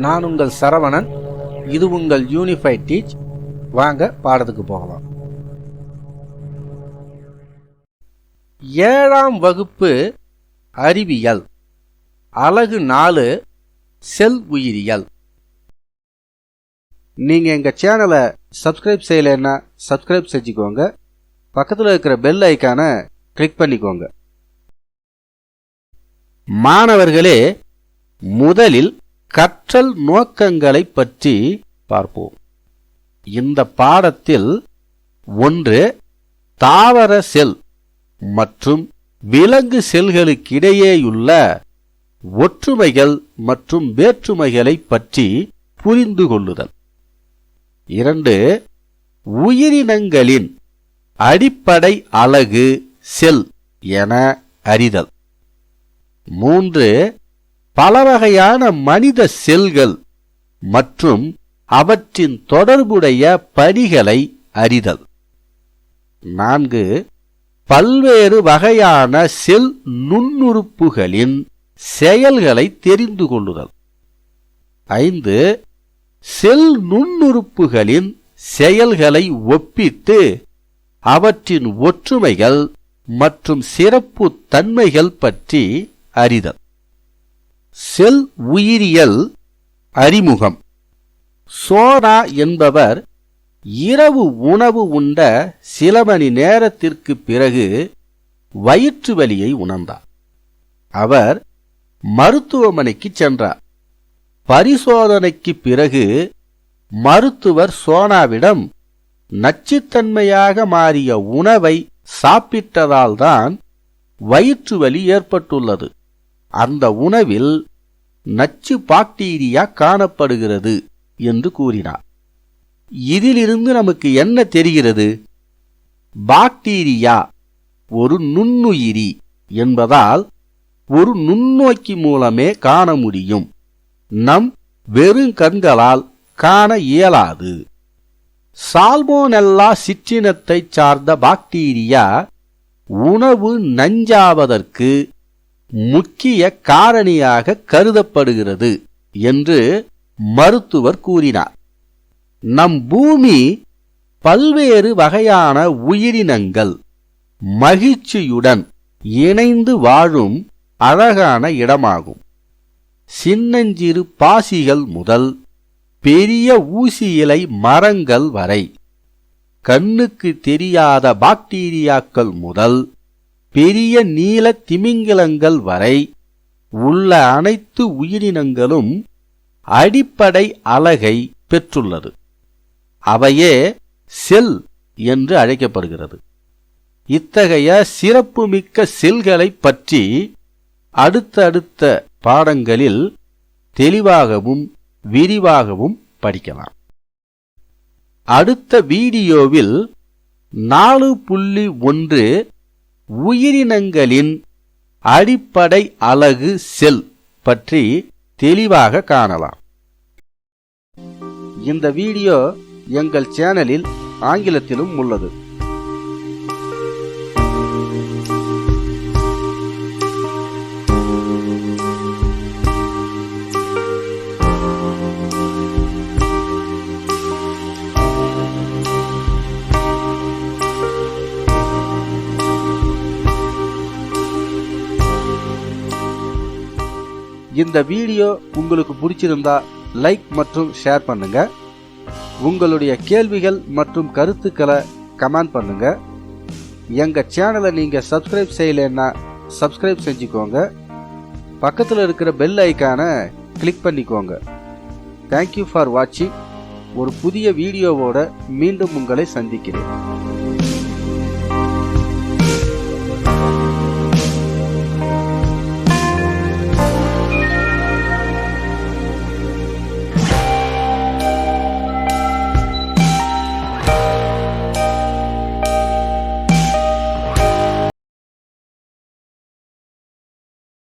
நான் உங்கள் சரவணன். இது உங்கள் யூனிஃபைட் டீச். வாங்க பாடத்துக்கு போகலாம். 7ஆம் வகுப்பு அறிவியல், அலகு 4, செல் உயிரியல். நீங்க எங்க சேனலை சப்ஸ்கிரைப் செய்யலைன்னா சப்ஸ்கிரைப் செஞ்சுக்கோங்க. பக்கத்தில் இருக்கிற பெல் ஐக்கானை கிளிக் பண்ணிக்கோங்க. மாணவர்களே, முதலில் கற்றல் நோக்கங்களை பற்றி பார்ப்போம். இந்த பாடத்தில் 1. தாவர செல் மற்றும் விலங்கு செல்களுக்கிடையேயுள்ள ஒற்றுமைகள் மற்றும் வேற்றுமைகளை பற்றி புரிந்து கொள்ளுதல். 2. உயிரினங்களின் அடிப்படை அலகு செல் என அறிதல். 3. பலவகையான மனித செல்கள் மற்றும் அவற்றின் தொடர்புடைய பணிகளை அறிதல். 4. பல்வேறு வகையான செல் நுண்ணுறுப்புகளின் செயல்களை தெரிந்து கொள்ளுதல். 5. செல் நுண்ணுறுப்புகளின் செயல்களை ஒப்பிட்டு அவற்றின் ஒற்றுமைகள் மற்றும் சிறப்பு தன்மைகள் பற்றி அறிதல். செல் உயிரியல் அறிமுகம். சோனா என்பவர் இரவு உணவு உண்ட சில மணி நேரத்திற்கு பிறகு வயிற்று வலியை உணர்ந்தார். அவர் மருத்துவமனைக்கு சென்றார். பரிசோதனைக்கு பிறகு மருத்துவர் சோனாவிடம் நச்சுத்தன்மையாக மாறிய உணவை சாப்பிட்டதால்தான் வயிற்று வலி ஏற்பட்டுள்ளது. அந்த உணவில் நச்சு பாக்டீரியா காணப்படுகிறது என்று கூறினார். இதிலிருந்து நமக்கு என்ன தெரிகிறது? பாக்டீரியா ஒரு நுண்ணுயிரி என்பதால் ஒரு நுண்ணோக்கி மூலமே காண முடியும். நம் வெறும் கண்களால் காண இயலாது. சால்மோனெல்லா சிற்றினத்தை சார்ந்த பாக்டீரியா உணவு நஞ்சாவதற்கு முக்கிய காரணியாக கருதப்படுகிறது என்று மருத்துவர் கூறினார். நம் பூமி பல்வேறு வகையான உயிரினங்கள் மகிழ்ச்சியுடன் இணைந்து வாழும் அழகான இடமாகும். சின்னஞ்சிறு பாசிகள் முதல் பெரிய ஊசி இலை மரங்கள் வரை, கண்ணுக்கு தெரியாத பாக்டீரியாக்கள் முதல் பெரிய நீல திமிங்கிலங்கள் வரை உள்ள அனைத்து உயிரினங்களும் அடிப்படை அலகை பெற்றுள்ளது. அவையே செல் என்று அழைக்கப்படுகிறது. இத்தகைய சிறப்புமிக்க செல்களை பற்றி அடுத்தடுத்த பாடங்களில் தெளிவாகவும் விரிவாகவும் படிக்கலாம். அடுத்த வீடியோவில் 4.1 உயிரினங்களின் அடிப்படை அலகு செல் பற்றி தெளிவாக காணலாம். இந்த வீடியோ எங்கள் சேனலில் ஆங்கிலத்திலும் உள்ளது. இந்த வீடியோ உங்களுக்கு பிடிச்சிருந்தா லைக் மற்றும் ஷேர் பண்ணுங்க. உங்களுடைய கேள்விகள் மற்றும் கருத்துக்களை கமெண்ட் பண்ணுங்க. எங்க சேனலை நீங்க சப்ஸ்கிரைப் செய்யலைன்னா சப்ஸ்கிரைப் செஞ்சுக்கோங்க. பக்கத்தில் இருக்கிற பெல் ஐக்கானை கிளிக் பண்ணிக்கோங்க. தேங்க்யூ ஃபார் வாட்சிங். ஒரு புதிய வீடியோவோட மீண்டும் உங்களை சந்திக்கிறேன்.